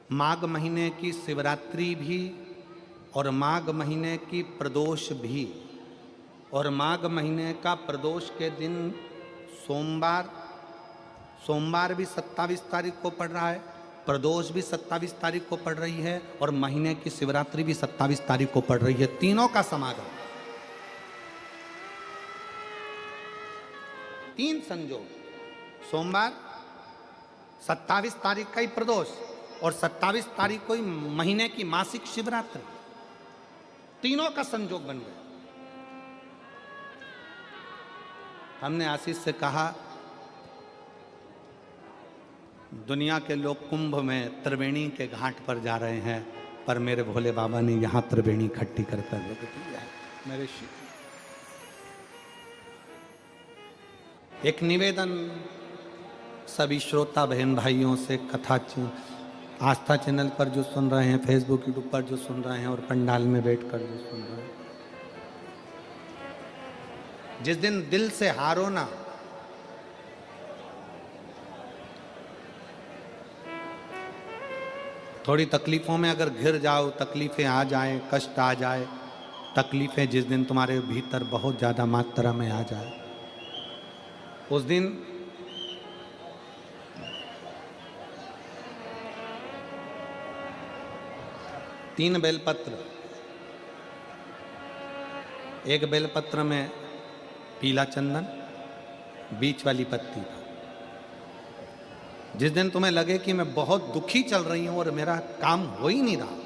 माघ महीने की शिवरात्रि भी और माघ महीने की प्रदोष भी, और माघ महीने का प्रदोष के दिन सोमवार भी 27 तारीख को पड़ रहा है, प्रदोष भी 27 तारीख को पड़ रही है, और महीने की शिवरात्रि भी 27 तारीख को पड़ रही है। तीनों का समागम, तीन संजोग, सोमवार 27 तारीख का ही प्रदोष और 27 तारीख को ही महीने की मासिक शिवरात्रि, तीनों का संजोग बन गया। हमने आशीष से कहा दुनिया के लोग कुंभ में त्रिवेणी के घाट पर जा रहे हैं, पर मेरे भोले बाबा ने यहाँ त्रिवेणी इकट्ठी कर कर रख दी है। मेरे एक निवेदन सभी श्रोता बहन भाइयों से, कथा आस्था चैनल पर जो सुन रहे हैं, फेसबुक यूट्यूब पर जो सुन रहे हैं, और पंडाल में बैठकर जो सुन रहे हैं, जिस दिन दिल से हारो ना, थोड़ी तकलीफों में अगर घिर जाओ, तकलीफें आ जाए, कष्ट आ जाए, तकलीफें जिस दिन तुम्हारे भीतर बहुत ज़्यादा मात्रा में आ जाए, उस दिन तीन बेलपत्र, एक बेलपत्र में पीला चंदन, बीच वाली पत्ती। जिस दिन तुम्हें लगे कि मैं बहुत दुखी चल रही हूं और मेरा काम हो ही नहीं रहा,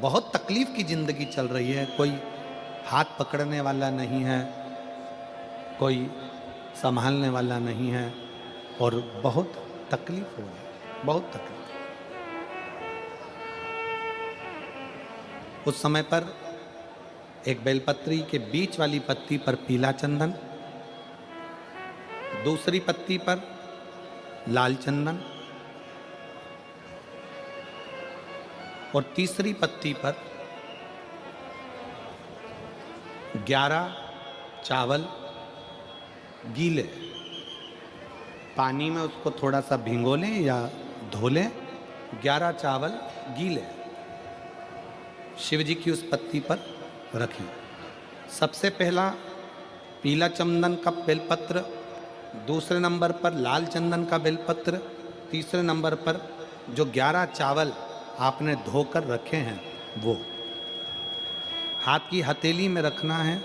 बहुत तकलीफ की जिंदगी चल रही है, कोई हाथ पकड़ने वाला नहीं है, कोई संभालने वाला नहीं है, और बहुत तकलीफ हो रही है, बहुत तकलीफ। उस समय पर एक बेलपत्री के बीच वाली पत्ती पर पीला चंदन, दूसरी पत्ती पर लाल चंदन, और तीसरी पत्ती पर 11 चावल गीले, पानी में उसको थोड़ा सा भिगो लें या धो लें, 11 चावल गीले शिव जी की उस पत्ती पर रखें। सबसे पहला पीला चंदन का बेलपत्र, दूसरे नंबर पर लाल चंदन का बेलपत्र, तीसरे नंबर पर जो 11 चावल आपने धोकर रखे हैं वो हाथ की हथेली में रखना है,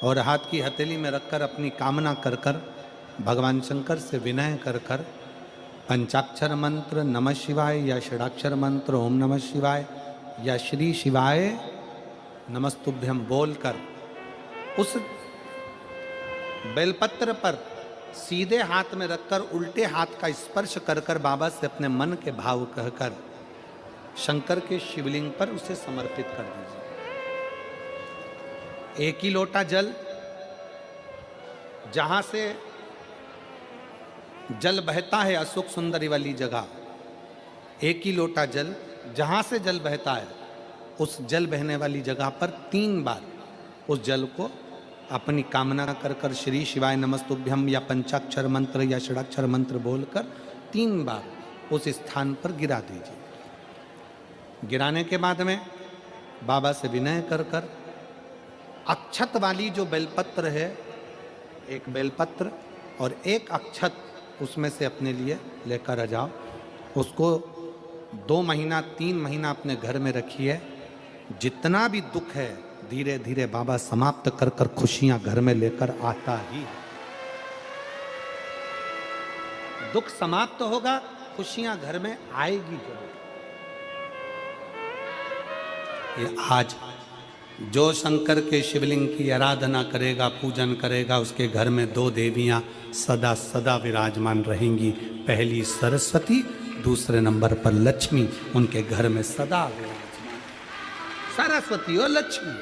और हाथ की हथेली में रखकर अपनी कामना कर कर भगवान शंकर से विनय कर कर पंचाक्षर मंत्र नमः शिवाय या षडाक्षर मंत्र ओम नमः शिवाय या श्री शिवाय नमस्तुभ्यम बोलकर उस बेलपत्र पर सीधे हाथ में रखकर उल्टे हाथ का स्पर्श कर कर बाबा से अपने मन के भाव कहकर शंकर के शिवलिंग पर उसे समर्पित कर दीजिए। एक ही लोटा जल, जहां से जल बहता है अशोक सुंदरी वाली जगह, एक ही लोटा जल, जहां से जल बहता है उस जल बहने वाली जगह पर 3 बार उस जल को अपनी कामना कर कर श्री शिवाय नमस्तुभ्यम या पंचाक्षर मंत्र या षडाक्षर मंत्र बोलकर 3 बार उस स्थान पर गिरा दीजिए। गिराने के बाद में बाबा से विनय कर कर अक्षत वाली जो बेलपत्र है, एक बेलपत्र और एक अक्षत उसमें से अपने लिए लेकर आ जाओ। उसको 2 महीना 3 महीना अपने घर में रखिए। जितना भी दुख है धीरे धीरे बाबा समाप्त कर कर खुशियां घर में लेकर आता ही है। दुख समाप्त होगा, खुशियां घर में आएगी जरूर। ये आज जो शंकर के शिवलिंग की आराधना करेगा, पूजन करेगा, उसके घर में 2 देवियां सदा सदा विराजमान रहेंगी। पहली सरस्वती, दूसरे नंबर पर लक्ष्मी उनके घर में सदा विराजमान। सरस्वती और लक्ष्मी।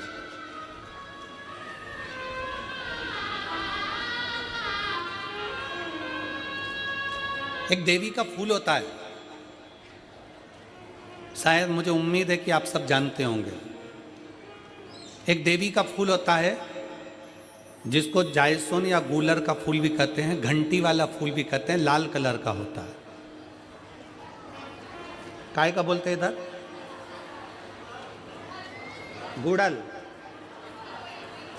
एक देवी का फूल होता है, शायद मुझे उम्मीद है कि आप सब जानते होंगे। एक देवी का फूल होता है जिसको जायसोन या गूलर का फूल भी कहते हैं, घंटी वाला फूल भी कहते हैं, लाल कलर का होता है। काय का बोलते हैं इधर? गुड़ल,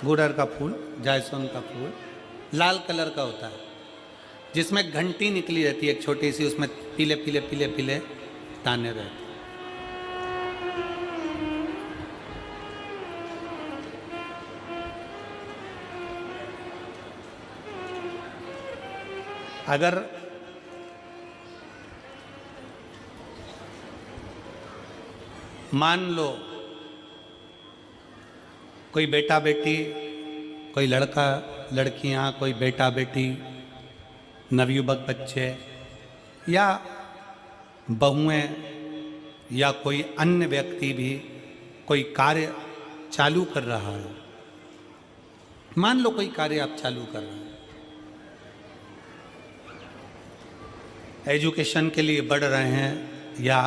गुड़र का फूल, जायसवान का फूल लाल कलर का होता है, जिसमें घंटी निकली रहती है एक छोटी सी, उसमें पीले पीले पीले पीले दाने रहते हैं। अगर मान लो कोई बेटा बेटी, कोई लड़का लड़कियां, कोई बेटा बेटी, नवयुवक बच्चे या बहुएं या कोई अन्य व्यक्ति भी कोई कार्य चालू कर रहा है, मान लो कोई कार्य आप चालू कर रहे हैं, एजुकेशन के लिए बढ़ रहे हैं, या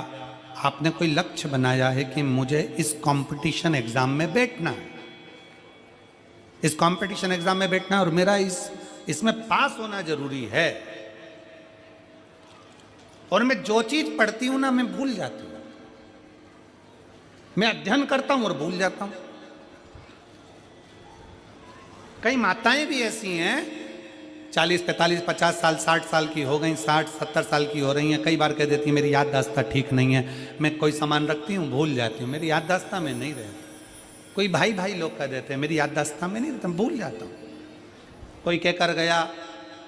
आपने कोई लक्ष्य बनाया है कि मुझे इस कंपटीशन एग्जाम में बैठना है, इस कंपटीशन एग्जाम में बैठना है और मेरा इसमें पास होना जरूरी है, और मैं जो चीज पढ़ती हूं ना मैं भूल जाती हूं, मैं अध्ययन करता हूं और भूल जाता हूं। कई माताएं भी ऐसी हैं 40, 45, 50 साल, 60 साल की हो गई, 60, 70 साल की हो रही हैं, कई बार कह देती हैं मेरी याददाश्त ठीक नहीं है, मैं कोई सामान रखती हूँ भूल जाती हूँ, मेरी याददाश्त में नहीं रहती। कोई भाई भाई लोग कह देते हैं मेरी याददाश्त में नहीं रहता, भूल जाता हूँ। कोई कह कर गया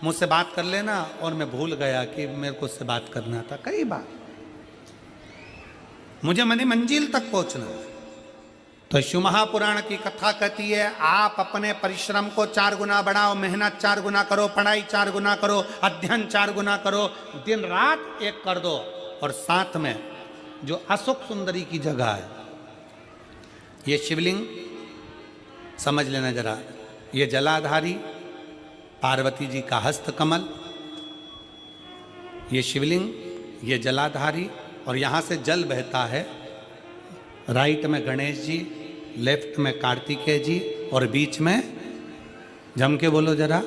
मुझसे बात कर लेना और मैं भूल गया कि मेरे को उससे बात करना था। कई बार मुझे मनी मंजिल तक पहुंचना है। तो शिव महापुराण की कथा कहती है आप अपने परिश्रम को 4 गुना बढ़ाओ, मेहनत 4 गुना करो, पढ़ाई 4 गुना करो, अध्ययन 4 गुना करो, दिन रात एक कर दो। और साथ में जो अशोक सुंदरी की जगह है, ये शिवलिंग समझ लेना जरा, ये जलाधारी पार्वती जी का हस्त कमल, ये शिवलिंग, ये जलाधारी, और यहाँ से जल बहता है। राइट में गणेश जी, लेफ्ट में कार्तिकेय जी, और बीच में जम के बोलो जरा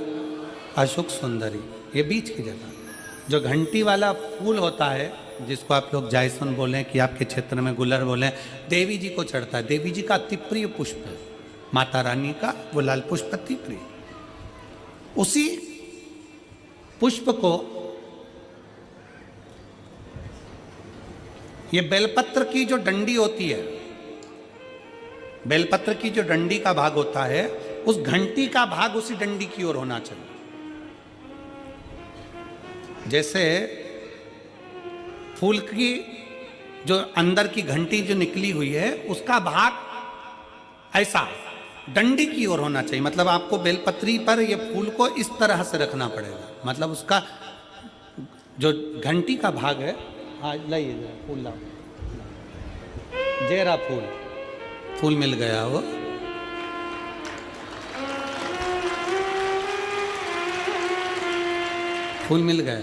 अशोक सुंदरी। ये बीच की जगह जो घंटी वाला फूल होता है, जिसको आप लोग जायसवान बोलें कि आपके क्षेत्र में गुलर बोलें, देवी जी को चढ़ता है। देवी जी का अति प्रिय पुष्प है, माता रानी का वो लाल पुष्प अति प्रिय। उसी पुष्प को ये बेलपत्र की जो डंडी होती है, बेलपत्र की जो डंडी का भाग होता है, उस घंटी का भाग उसी डंडी की ओर होना चाहिए। जैसे फूल की जो अंदर की घंटी जो निकली हुई है, उसका भाग ऐसा डंडी की ओर होना चाहिए। मतलब आपको बेलपत्री पर ये फूल को इस तरह से रखना पड़ेगा। मतलब उसका जो घंटी का भाग है, हाँ लाइए फूल लाओ, जेरा फूल मिल गया वो। फूल मिल गया।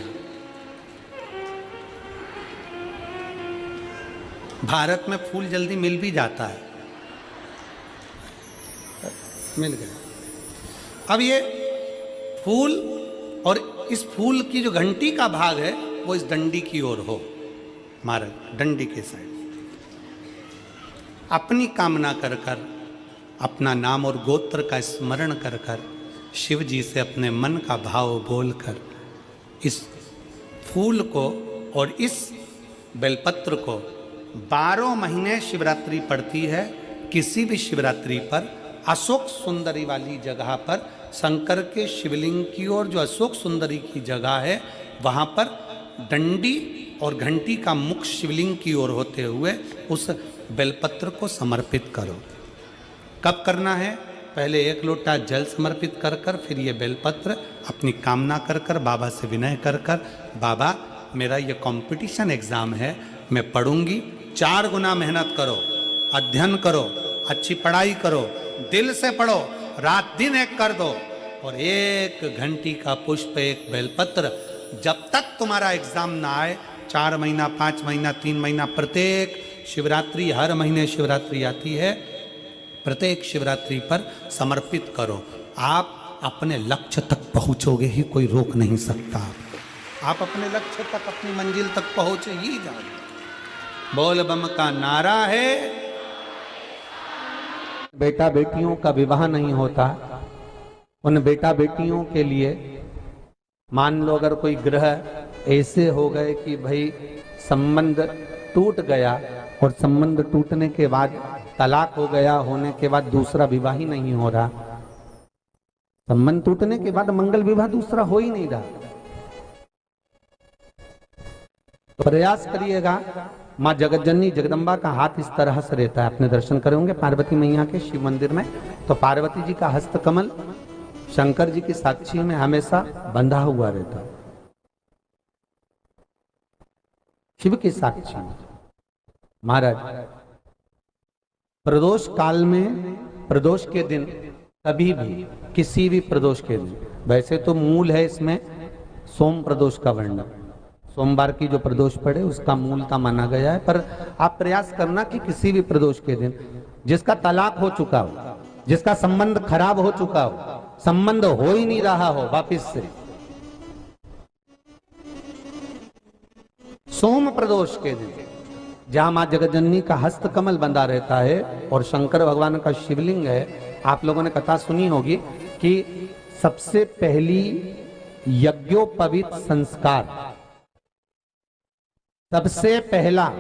भारत में फूल जल्दी मिल भी जाता है, मिल गया। अब ये फूल और इस फूल की जो घंटी का भाग है वो इस डंडी की ओर हो, मारा डंडी के साइड। अपनी कामना कर कर, अपना नाम और गोत्र का स्मरण कर कर, शिव जी से अपने मन का भाव बोलकर इस फूल को और इस बेलपत्र को 12 महीने शिवरात्रि पड़ती है। किसी भी शिवरात्रि पर अशोक सुंदरी वाली जगह पर, शंकर के शिवलिंग की ओर जो अशोक सुंदरी की जगह है, वहाँ पर डंडी और घंटी का मुख शिवलिंग की ओर होते हुए उस बेलपत्र को समर्पित करो। कब करना है? पहले 1 लोटा जल समर्पित कर कर, फिर ये बेलपत्र अपनी कामना कर कर, बाबा से विनय कर कर, बाबा मेरा ये कंपटीशन एग्ज़ाम है, मैं पढ़ूंगी, 4 गुना मेहनत करो, अध्ययन करो, अच्छी पढ़ाई करो, दिल से पढ़ो, रात दिन एक कर दो, और 1 घंटी का पुष्प, 1 बेलपत्र, जब तक तुम्हारा एग्ज़ाम ना आए, 4 महीना, 5 महीना, 3 महीना, प्रत्येक शिवरात्रि, हर महीने शिवरात्रि आती है, प्रत्येक शिवरात्रि पर समर्पित करो। आप अपने लक्ष्य तक पहुंचोगे ही, कोई रोक नहीं सकता आपको। आप अपने लक्ष्य तक, अपनी मंजिल तक पहुंचे ही जाओगे। बोल बम का नारा है। बेटा बेटियों का विवाह नहीं होता, उन बेटा बेटियों के लिए मान लो अगर कोई ग्रह ऐसे हो गए कि भाई संबंध टूट गया और संबंध टूटने के बाद तलाक हो गया, होने के बाद दूसरा विवाह ही नहीं हो रहा, संबंध टूटने के बाद मंगल विवाह दूसरा हो ही नहीं रहा, तो प्रयास करिएगा। माँ जगतजननी जगदम्बा का हाथ इस तरह से रहता है, अपने दर्शन करेंगे पार्वती मैया के शिव मंदिर में, तो पार्वती जी का हस्त कमल शंकर जी की साक्षी में हमेशा बंधा हुआ रहता है, शिव की साक्षी में। महाराज प्रदोष काल में, प्रदोष के दिन कभी भी, किसी भी प्रदोष के दिन, वैसे तो मूल है इसमें सोम प्रदोष का वर्णन, सोमवार की जो प्रदोष पड़े उसका मूलता माना गया है, पर आप प्रयास करना कि किसी भी प्रदोष के दिन जिसका तलाक हो चुका हो, जिसका संबंध खराब हो चुका हो, संबंध हो ही नहीं रहा हो वापिस से, सोम प्रदोष के दिन जहां मां जगतजननी का हस्त कमल बंधा रहता है और शंकर भगवान का शिवलिंग है। आप लोगों ने कथा सुनी होगी कि सबसे पहली यज्ञोपवीत संस्कार, सबसे पहला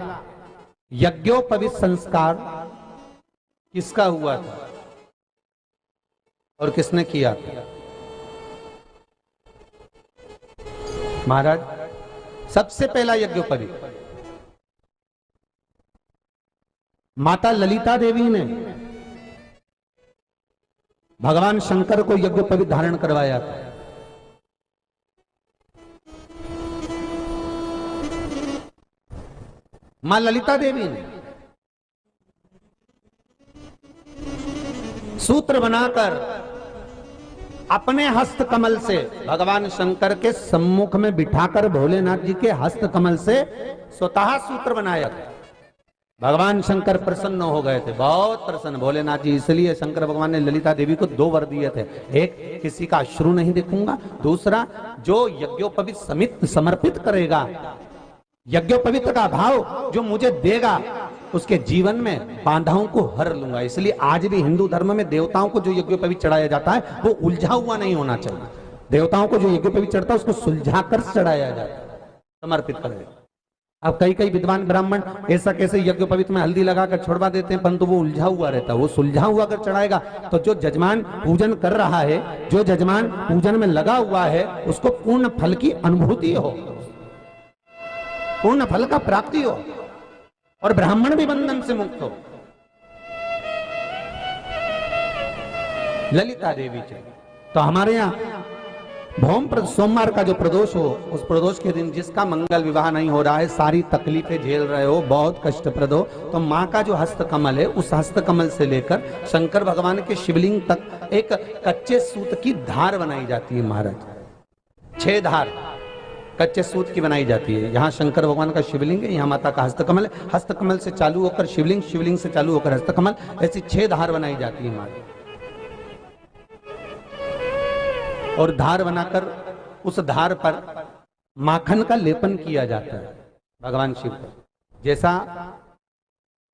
यज्ञोपवीत संस्कार किसका हुआ था और किसने किया था? महाराज सबसे पहला यज्ञोपवीत माता ललिता देवी ने भगवान शंकर को यज्ञोपवीत धारण करवाया था। मां ललिता देवी ने सूत्र बनाकर अपने हस्त कमल से भगवान शंकर के सम्मुख में बिठाकर भोलेनाथ जी के हस्त कमल से स्वतः सूत्र बनाया था। भगवान शंकर प्रसन्न हो गए थे, बहुत प्रसन्न भोलेनाथ जी, इसलिए शंकर भगवान ने ललिता देवी को 2 वर दिए थे, एक किसी का अश्रु नहीं देखूंगा, दूसरा जो यज्ञोपवीत समित समर्पित करेगा, यज्ञोपवीत का भाव जो मुझे देगा उसके जीवन में बाधाओं को हर लूंगा। इसलिए आज भी हिंदू धर्म में देवताओं को जो यज्ञोपवीत चढ़ाया जाता है वो उलझा हुआ नहीं होना चाहिए। देवताओं को जो यज्ञोपवीत चढ़ता है उसको सुलझा कर चढ़ाया जाता है, समर्पित करेगा। अब कई विद्वान ब्राह्मण ऐसा कैसे यज्ञोपवीत में हल्दी लगाकर छोड़वा देते हैं, परंतु वो उलझा हुआ रहता है, वो सुलझा हुआ अगर चढ़ाएगा तो जो जजमान पूजन कर रहा है, जो जजमान पूजन में लगा हुआ है, उसको पूर्ण फल की अनुभूति हो, पूर्ण फल का प्राप्ति हो और ब्राह्मण भी बंधन से मुक्त हो। ललिता देवी चाहिए। तो हमारे यहाँ सोमवार का जो प्रदोष हो, उस प्रदोष के दिन जिसका मंगल विवाह नहीं हो रहा है, सारी तकलीफें झेल रहे हो, बहुत कष्टप्रद हो, तो माँ का जो हस्त कमल है, उस हस्त कमल से लेकर शंकर भगवान के शिवलिंग तक एक कच्चे सूत की धार बनाई जाती है। महाराज 6 धार कच्चे सूत की बनाई जाती है। यहाँ शंकर भगवान का शिवलिंग है, यहाँ माता का हस्तकमल है, हस्तकमल से चालू होकर शिवलिंग, शिवलिंग से चालू होकर हस्तकमल, ऐसी 6 धार बनाई जाती है माता। और धार बनाकर उस धार पर माखन का लेपन किया जाता है भगवान शिव को। जैसा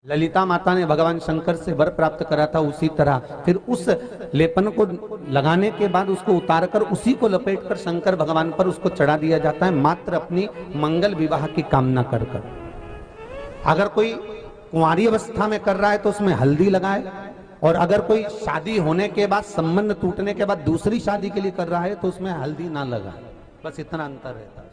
ललिता माता ने भगवान शंकर से वर प्राप्त करा था, उसी तरह फिर उस लेपन को लगाने के बाद उसको उतारकर उसी को लपेटकर शंकर भगवान पर उसको चढ़ा दिया जाता है, मात्र अपनी मंगल विवाह की कामना कर कर। अगर कोई कुंवारी अवस्था में कर रहा है तो उसमें हल्दी लगाए, और अगर कोई शादी होने के बाद, संबंध टूटने के बाद दूसरी शादी के लिए कर रहा है तो उसमें हल्दी ना लगाए, बस इतना अंतर रहता है।